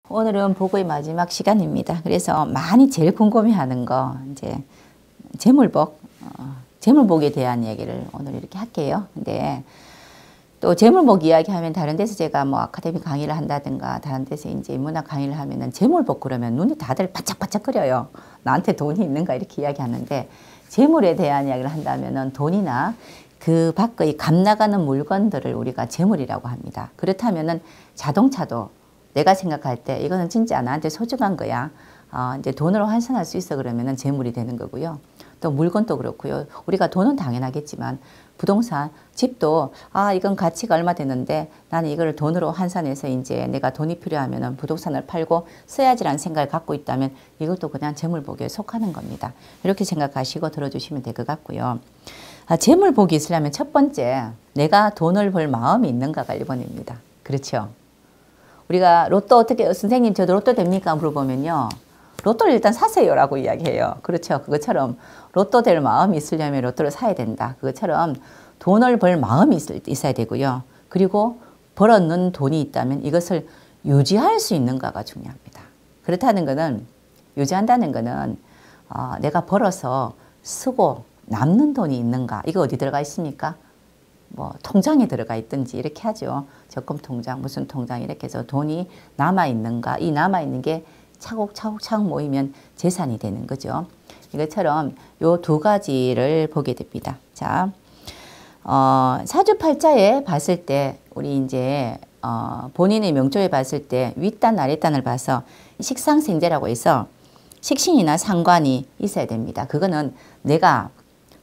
오늘은 보고의 마지막 시간입니다. 그래서 많이 제일 궁금해하는 거 이제 재물복, 재물복에 대한 얘기를 오늘 이렇게 할게요. 근데 또 재물복 이야기하면 다른 데서 제가 뭐 아카데미 강의를 한다든가 다른 데서 이제 문화 강의를 하면은 재물복 그러면 눈이 다들 반짝반짝거려요. 나한테 돈이 있는가 이렇게 이야기하는데 재물에 대한 이야기를 한다면은 돈이나 그 밖의 값 나가는 물건들을 우리가 재물이라고 합니다. 그렇다면은 자동차도 내가 생각할 때 이거는 진짜 나한테 소중한 거야. 이제 돈으로 환산할 수 있어 그러면은 재물이 되는 거고요. 또 물건도 그렇고요. 우리가 돈은 당연하겠지만 부동산, 집도 이건 가치가 얼마 되는데 나는 이걸 돈으로 환산해서 이제 내가 돈이 필요하면은 부동산을 팔고 써야지라는 생각을 갖고 있다면 이것도 그냥 재물복에 속하는 겁니다. 이렇게 생각하시고 들어주시면 될 것 같고요. 재물복이 있으려면 첫 번째 내가 돈을 벌 마음이 있는가가 1번입니다. 그렇죠? 우리가 로또 어떻게 선생님 저도 로또 됩니까? 물어보면요. 로또를 일단 사세요 라고 이야기해요. 그렇죠. 그것처럼 로또 될 마음이 있으려면 로또를 사야 된다. 그것처럼 돈을 벌 마음이 있어야 되고요. 그리고 벌었는 돈이 있다면 이것을 유지할 수 있는가가 중요합니다. 그렇다는 것은 유지한다는 것은 내가 벌어서 쓰고 남는 돈이 있는가. 이거 어디 들어가 있습니까? 뭐 통장에 들어가 있든지 이렇게 하죠. 적금 통장, 무슨 통장 이렇게 해서 돈이 남아있는가. 이 남아있는 게 차곡차곡 모이면 재산이 되는 거죠. 이것처럼 요 두 가지를 보게 됩니다. 자, 사주팔자에 봤을 때 우리 이제 본인의 명조에 봤을 때 윗단 아랫단을 봐서 식상생재라고 해서 식신이나 상관이 있어야 됩니다. 그거는 내가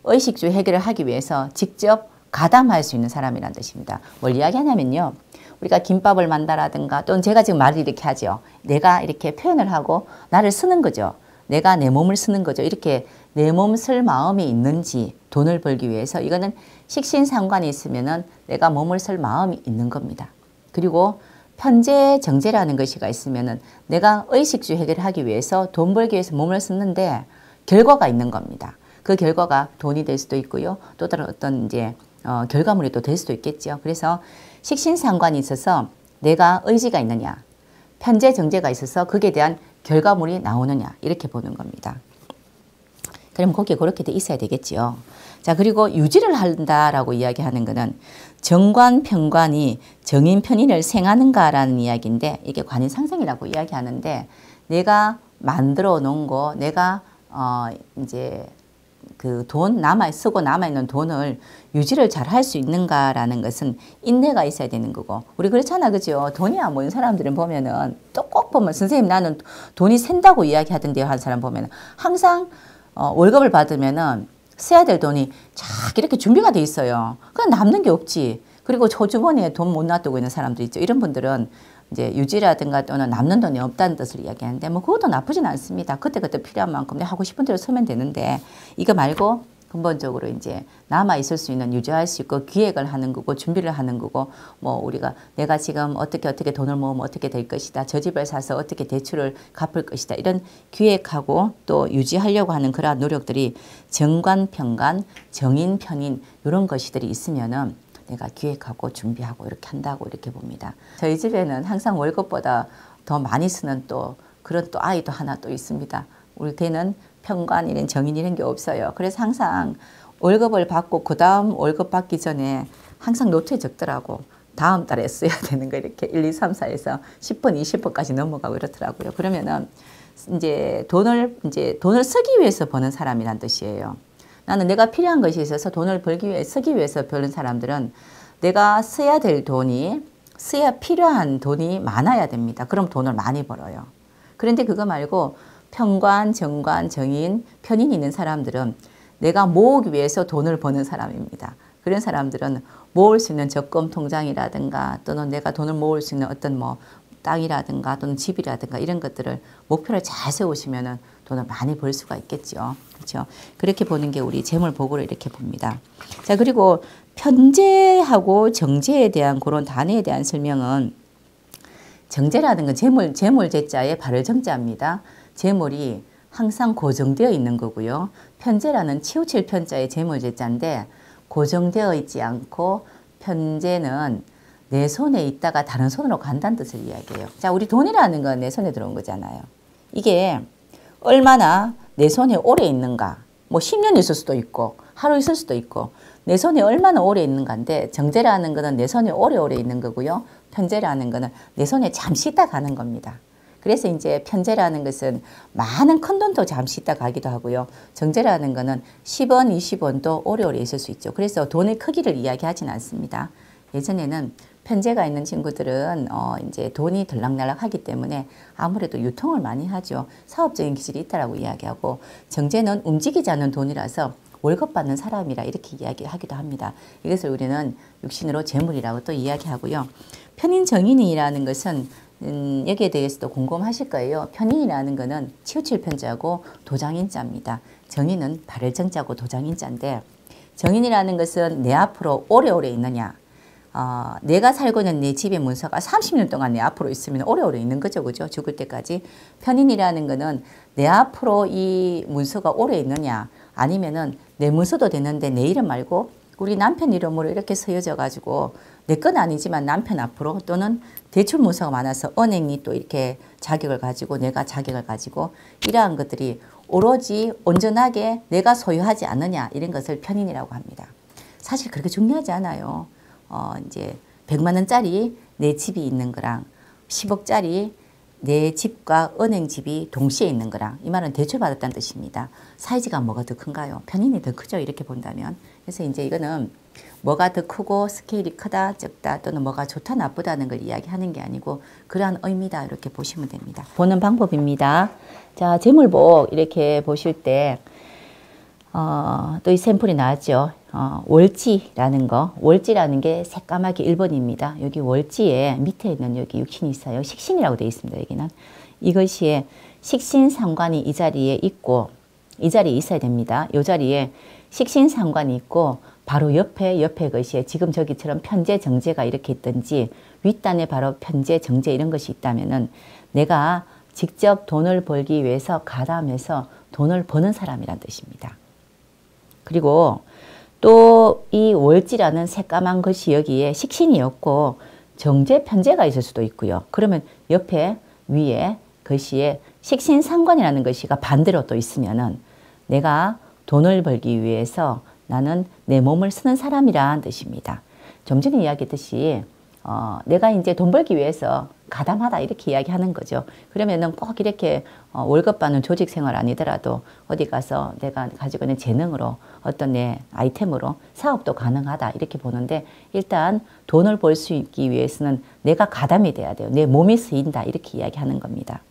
의식주 해결을 하기 위해서 직접 가담할 수 있는 사람이라는 뜻입니다. 뭘 이야기하냐면요. 우리가 김밥을 만다라든가 또는 제가 지금 말을 이렇게 하죠. 내가 이렇게 표현을 하고 나를 쓰는 거죠. 내가 내 몸을 쓰는 거죠. 이렇게 내 몸 쓸 마음이 있는지 돈을 벌기 위해서 이거는 식신상관이 있으면은 내가 몸을 쓸 마음이 있는 겁니다. 그리고 편재 정재라는 것이가 있으면은 내가 의식주 해결을 하기 위해서 돈 벌기 위해서 몸을 쓰는데 결과가 있는 겁니다. 그 결과가 돈이 될 수도 있고요. 또 다른 어떤 이제 결과물이 또 될 수도 있겠죠. 그래서 식신상관이 있어서 내가 의지가 있느냐, 편재 정재가 있어서 거기에 대한 결과물이 나오느냐 이렇게 보는 겁니다. 그럼 거기에 그렇게 돼 있어야 되겠지요. 자, 그리고 유지를 한다라고 이야기하는 것은 정관, 편관이 정인, 편인을 생하는가라는 이야기인데 이게 관인상생이라고 이야기하는데 내가 만들어 놓은 거, 내가 이제 그 돈 쓰고 남아있는 돈을 유지를 잘 할 수 있는가라는 것은 인내가 있어야 되는 거고 우리 그렇잖아 그죠? 돈이 안 모인 사람들은 보면은 또 꼭 보면 선생님 나는 돈이 샌다고 이야기하던데요 한 사람 보면은 항상 월급을 받으면은 써야 될 돈이 쫙 이렇게 준비가 돼 있어요. 그냥 남는 게 없지. 그리고 초주머니에 돈 못 놔두고 있는 사람들 있죠. 이런 분들은 이제 유지라든가 또는 남는 돈이 없다는 뜻을 이야기하는데 뭐 그것도 나쁘진 않습니다. 그때그때 필요한 만큼 내가 하고 싶은 대로 쓰면 되는데 이거 말고 근본적으로 이제 남아 있을 수 있는 유지할 수 있고 기획을 하는 거고 준비를 하는 거고 뭐 우리가 내가 지금 어떻게 돈을 모으면 어떻게 될 것이다. 저 집을 사서 어떻게 대출을 갚을 것이다. 이런 기획하고 또 유지하려고 하는 그러한 노력들이 정관, 편관, 정인, 편인 이런 것들이 있으면은 내가 기획하고 준비하고 이렇게 한다고 이렇게 봅니다. 저희 집에는 항상 월급보다 더 많이 쓰는 또 그런 또 아이도 하나 또 있습니다. 우리 걔는 편관 이런 정인 이런 게 없어요. 그래서 항상 월급을 받고 그 다음 월급 받기 전에 항상 노트에 적더라고. 다음 달에 써야 되는 거 이렇게 1, 2, 3, 4에서 10번, 20번까지 넘어가고 이렇더라고요. 그러면은 이제 돈을 쓰기 위해서 버는 사람이란 뜻이에요. 나는 내가 필요한 것이 있어서 돈을 쓰기 위해서 버는 사람들은 내가 써야 될 돈이 써야 필요한 돈이 많아야 됩니다. 그럼 돈을 많이 벌어요. 그런데 그거 말고 편관, 정관, 정인, 편인이 있는 사람들은 내가 모으기 위해서 돈을 버는 사람입니다. 그런 사람들은 모을 수 있는 적금 통장이라든가 또는 내가 돈을 모을 수 있는 어떤 뭐 땅이라든가 또는 집이라든가 이런 것들을 목표를 잘 세우시면은 돈을 많이 벌 수가 있겠죠. 그렇죠? 그렇게 보는 게 우리 재물복으로 이렇게 봅니다. 자, 그리고 편재하고 정재에 대한 그런 단어에 대한 설명은 정재라는 건 재물재자의 발을 정자입니다. 재물이 항상 고정되어 있는 거고요. 편재라는 치우칠 편자의 재물재자인데 고정되어 있지 않고 편재는 내 손에 있다가 다른 손으로 간다는 뜻을 이야기해요. 자, 우리 돈이라는 건 내 손에 들어온 거잖아요. 이게 얼마나 내 손에 오래 있는가. 뭐 10년 있을 수도 있고 하루 있을 수도 있고 내 손에 얼마나 오래 있는가인데 정제라는 거는 내 손에 오래오래 있는 거고요. 편제라는 거는 내 손에 잠시 있다 가는 겁니다. 그래서 이제 편제라는 것은 많은 큰 돈도 잠시 있다 가기도 하고요. 정제라는 거는 10원, 20원도 오래오래 있을 수 있죠. 그래서 돈의 크기를 이야기하진 않습니다. 예전에는 편제가 있는 친구들은 이제 돈이 들락날락하기 때문에 아무래도 유통을 많이 하죠. 사업적인 기질이 있다라고 이야기하고 정제는 움직이지 않는 돈이라서 월급 받는 사람이라 이렇게 이야기하기도 합니다. 이것을 우리는 육신으로 재물이라고 또 이야기하고요. 편인 정인이라는 것은 여기에 대해서도 궁금하실 거예요. 편인이라는 것은 치우칠 편자고 도장인자입니다. 정인은 바를 정자고 도장인자인데 정인이라는 것은 내 앞으로 오래오래 있느냐. 내가 살고 있는 내 집의 문서가 30년 동안 내 앞으로 있으면 오래오래 있는 거죠. 그죠? 죽을 때까지. 편인이라는 것은 내 앞으로 이 문서가 오래 있느냐 아니면은 내 문서도 되는데 내 이름 말고 우리 남편 이름으로 이렇게 쓰여져 가지고 내 건 아니지만 남편 앞으로 또는 대출 문서가 많아서 은행이 또 이렇게 자격을 가지고 내가 자격을 가지고 이러한 것들이 오로지 온전하게 내가 소유하지 않느냐 이런 것을 편인이라고 합니다. 사실 그렇게 중요하지 않아요. 이제 100만 원짜리 내 집이 있는 거랑 10억짜리 내 집과 은행 집이 동시에 있는 거랑 이 말은 대출 받았다는 뜻입니다. 사이즈가 뭐가 더 큰가요? 편인이 더 크죠. 이렇게 본다면. 그래서 이제 이거는 뭐가 더 크고 스케일이 크다 적다 또는 뭐가 좋다 나쁘다는 걸 이야기하는 게 아니고 그러한 의미다 이렇게 보시면 됩니다. 보는 방법입니다. 자, 재물복 이렇게 보실 때 또 이 샘플이 나왔죠. 월지라는 거. 월지라는 게 새까맣게 1번입니다. 여기 월지에 밑에 있는 여기 육신이 있어요. 식신이라고 되어 있습니다. 여기는. 이것이 식신상관이 이 자리에 있고 이 자리에 있어야 됩니다. 이 자리에 식신상관이 있고 바로 옆에 것이 지금 저기처럼 편재, 정제가 이렇게 있든지 윗단에 바로 편재, 정제 이런 것이 있다면은 내가 직접 돈을 벌기 위해서 가담해서 돈을 버는 사람이란 뜻입니다. 그리고 또 이 월지라는 새까만 것이 여기에 식신이 없고 정제, 편제가 있을 수도 있고요. 그러면 옆에 위에 것이 식신상관이라는 것이가 반대로 또 있으면은 내가 돈을 벌기 위해서 나는 내 몸을 쓰는 사람이란 뜻입니다. 좀 전에 이야기했듯이 내가 이제 돈 벌기 위해서 가담하다 이렇게 이야기하는 거죠. 그러면은 꼭 이렇게 월급 받는 조직 생활 아니더라도 어디 가서 내가 가지고 있는 재능으로 어떤 내 아이템으로 사업도 가능하다 이렇게 보는데 일단 돈을 벌 수 있기 위해서는 내가 가담이 돼야 돼요. 내 몸이 쓰인다 이렇게 이야기하는 겁니다.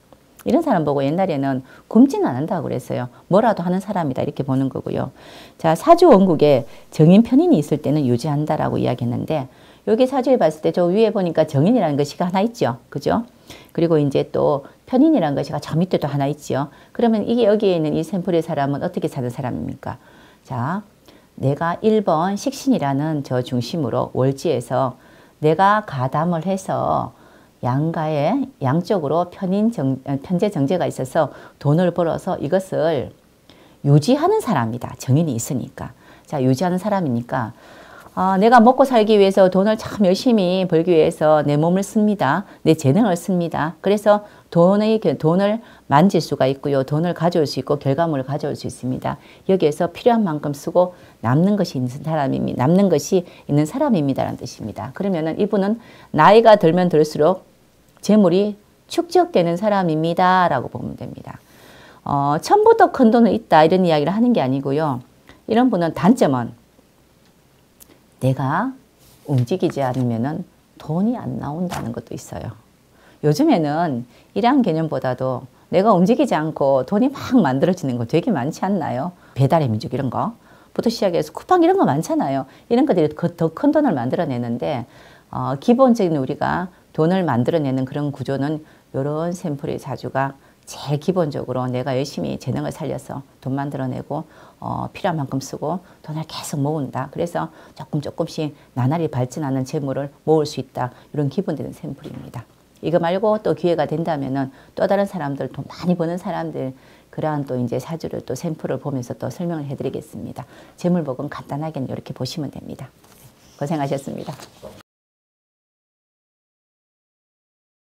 이런 사람 보고 옛날에는 굶지는 않는다고 그랬어요. 뭐라도 하는 사람이다 이렇게 보는 거고요. 자, 사주 원국에 정인 편인이 있을 때는 유지한다라고 이야기했는데 여기 사주에 봤을 때 저 위에 보니까 정인이라는 것이 하나 있죠. 그죠? 그리고 이제 또 편인이라는 것이 저 밑에도 하나 있죠. 그러면 이게 여기에 있는 이 샘플의 사람은 어떻게 사는 사람입니까? 자, 내가 1번 식신이라는 저 중심으로 월지에서 내가 가담을 해서 양가에 양쪽으로 편재 정제가 있어서 돈을 벌어서 이것을 유지하는 사람이다. 정인이 있으니까. 자, 유지하는 사람이니까 내가 먹고 살기 위해서 돈을 참 열심히 벌기 위해서 내 몸을 씁니다. 내 재능을 씁니다. 그래서 돈을 만질 수가 있고요. 돈을 가져올 수 있고 결과물을 가져올 수 있습니다. 여기에서 필요한 만큼 쓰고 남는 것이 있는 사람입니다라는 뜻입니다. 그러면은 이분은 나이가 들면 들수록 재물이 축적되는 사람입니다라고 보면 됩니다. 처음부터 큰 돈은 있다 이런 이야기를 하는 게 아니고요. 이런 분은 단점은 내가 움직이지 않으면 돈이 안 나온다는 것도 있어요. 요즘에는 이러한 개념보다도 내가 움직이지 않고 돈이 막 만들어지는 거 되게 많지 않나요? 배달의 민족 이런 거 부터 시작해서 쿠팡 이런 거 많잖아요. 이런 것들이 더 큰 돈을 만들어내는데 기본적인 우리가 돈을 만들어내는 그런 구조는 이런 샘플의 사주가 제일 기본적으로 내가 열심히 재능을 살려서 돈 만들어내고 필요한 만큼 쓰고 돈을 계속 모은다. 그래서 조금씩 나날이 발전하는 재물을 모을 수 있다. 이런 기본되는 샘플입니다. 이거 말고 또 기회가 된다면은 또 다른 사람들 돈 많이 버는 사람들 그러한 또 이제 사주를 또 샘플을 보면서 또 설명을 해드리겠습니다. 재물복은 간단하게 이렇게 보시면 됩니다. 고생하셨습니다.